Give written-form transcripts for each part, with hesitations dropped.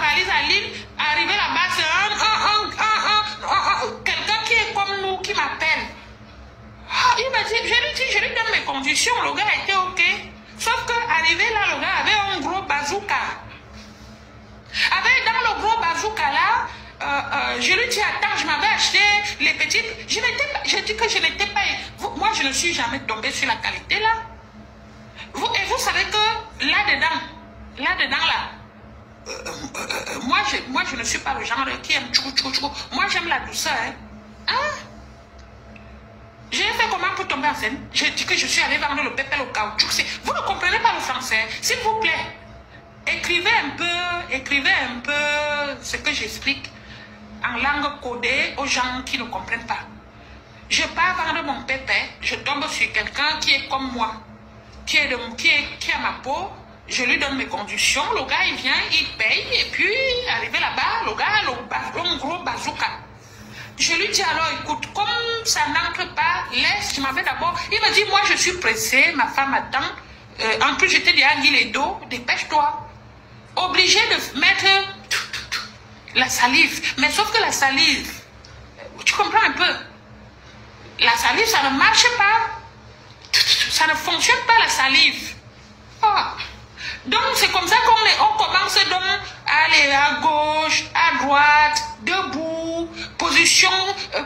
valise à Lille, arrivé là-bas, c'est quelqu'un qui est comme nous, qui m'appelle. Il m'a dit, je lui donne mes conditions, le gars était OK. Sauf qu'arrivé là, le gars avait un gros bazooka. Dans le gros bazooka là, je lui dis, attends, je m'avais acheté les petites. Je dis que je n'étais pas. Moi, je ne suis jamais tombée sur la qualité là. Et vous savez que là-dedans, moi, je ne suis pas le genre qui aime tchou. Moi, j'aime la douceur. J'ai fait comment pour tomber en scène? J'ai dit que je suis allée vendre le pépé au caoutchouc. Vous ne comprenez pas le français? S'il vous plaît, écrivez un peu ce que j'explique en langue codée aux gens qui ne comprennent pas. Je pars vendre mon pépé, je tombe sur quelqu'un qui est comme moi, qui a ma peau, je lui donne mes conditions, le gars il vient, il paye, et puis arrivé là-bas, le gars a un gros bazooka. Je lui dis alors, écoute, comme ça n'entre pas, laisse, je m'en vais d'abord. Il me dit, moi je suis pressée, ma femme attend. En plus, j'étais déjà dit les dos, dépêche-toi. Obligé de mettre la salive. Mais sauf que la salive, tu comprends un peu? La salive, ça ne marche pas. Ça ne fonctionne pas, la salive. Donc, c'est comme ça qu'on commence donc à aller à gauche, à droite, debout, position,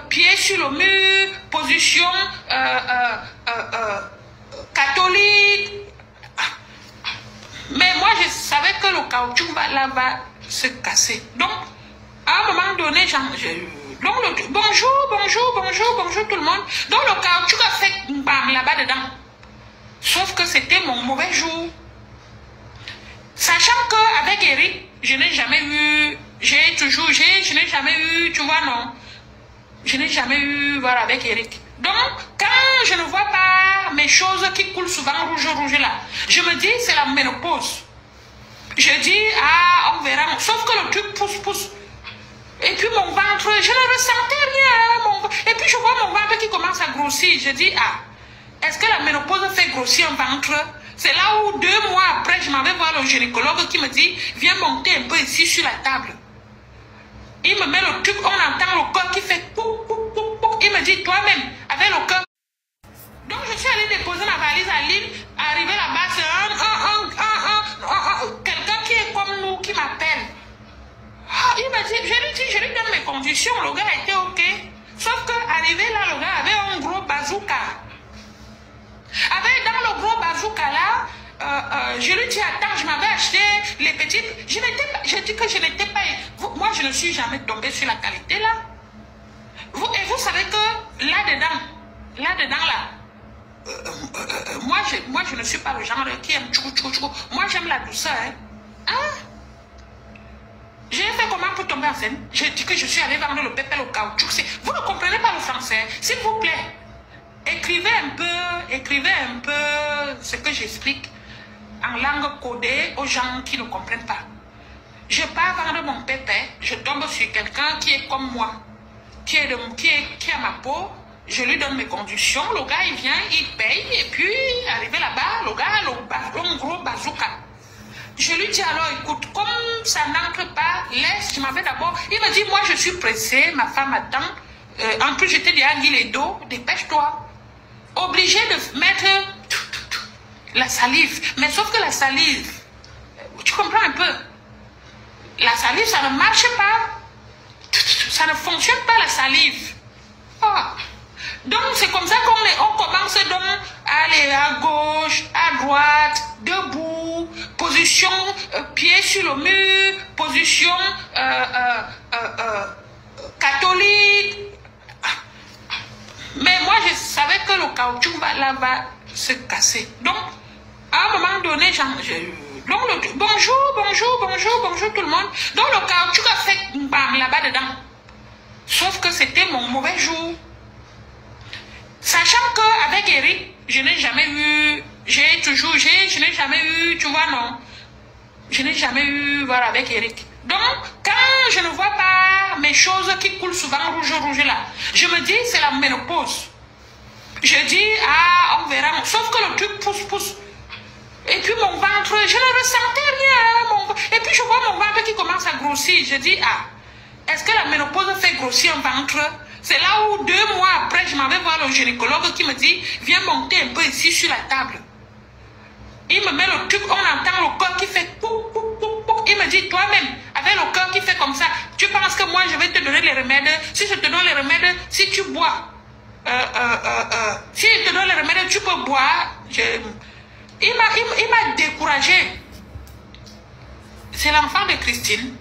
pied sur le mur, position catholique. Mais moi, je savais que le caoutchouc va se casser. Donc, à un moment donné, bonjour tout le monde. Donc, le caoutchouc a fait bam là-bas dedans. Sauf que c'était mon mauvais jour. Sachant qu'avec Eric, je n'ai jamais eu, je n'ai jamais eu, tu vois, non. Je n'ai jamais eu, voilà, avec Eric. Donc, quand je ne vois pas mes choses qui coulent souvent rouge là, je me dis, c'est la ménopause. Je dis, on verra. Sauf que le truc pousse. Et puis mon ventre, je ne ressentais rien. Et puis je vois mon ventre qui commence à grossir. Je dis, est-ce que la ménopause fait grossir un ventre? C'est là où 2 mois après, je m'en vais voir le gynécologue qui me dit, viens monter un peu ici sur la table. Il me met le truc, on entend le corps qui fait pou, pou, pou, pou. Il me dit, toi-même, avec le cœur. Donc je suis allée déposer ma valise à Lille. Arrivé là-bas, c'est quelqu'un qui est comme nous, qui m'appelle. Il m'a dit, je lui donne mes conditions, le gars était OK. Sauf qu'arrivé là, le gars avait un gros bazooka. Dans le gros bazooka là, je lui dis, attends, je m'avais acheté les petites. Je dis que je n'étais pas. Moi, je ne suis jamais tombée sur la qualité là. Et vous savez que là-dedans, moi, je ne suis pas le genre qui aime tchou. Moi, j'aime la douceur. J'ai fait comment pour tomber en scène? J'ai dit que je suis allée vendre le pépé au caoutchouc. Vous ne comprenez pas le français? S'il vous plaît, écrivez un peu ce que j'explique en langue codée aux gens qui ne comprennent pas. Je pars vendre mon pépé, je tombe sur quelqu'un qui est comme moi, qui a ma peau, je lui donne mes conditions, le gars il vient, il paye, et puis arrivé là-bas, le gars a un gros bazooka. Je lui dis alors, écoute, comme ça n'entre pas, laisse, je m'en vais d'abord. Il me dit, moi je suis pressée, ma femme attend. En plus, j'étais déjà dit les dos, dépêche-toi. Obligé de mettre la salive. Mais sauf que la salive, tu comprends un peu? La salive, ça ne marche pas. Ça ne fonctionne pas, la salive. Donc, c'est comme ça qu'on commence donc à aller à gauche, à droite, debout, position, pied sur le mur, position catholique. Mais moi, je savais que le caoutchouc va se casser. Donc, à un moment donné, bonjour tout le monde. Donc, le caoutchouc a fait bam là-bas dedans. Sauf que c'était mon mauvais jour. Sachant qu'avec Eric, je n'ai jamais eu, je n'ai jamais eu, tu vois, non. Je n'ai jamais eu, voilà, avec Eric. Donc, quand je ne vois pas mes choses qui coulent souvent rouge là, je me dis, c'est la ménopause. Je dis, on verra. Sauf que le truc pousse. Et puis mon ventre, je ne ressentais rien. Et puis je vois mon ventre qui commence à grossir. Je dis, ah, est-ce que la ménopause fait grossir un ventre? C'est là où 2 mois après, je m'en vais voir le gynécologue qui me dit, viens monter un peu ici sur la table. Il me met le truc, on entend le corps qui fait pouc, pouc, pouc, pouc. Il me dit, toi-même, avec le corps qui fait comme ça, tu penses que moi, je vais te donner les remèdes? Si je te donne les remèdes, si tu bois, si je te donne les remèdes, tu peux boire. Il m'a découragé. C'est l'enfant de Christine.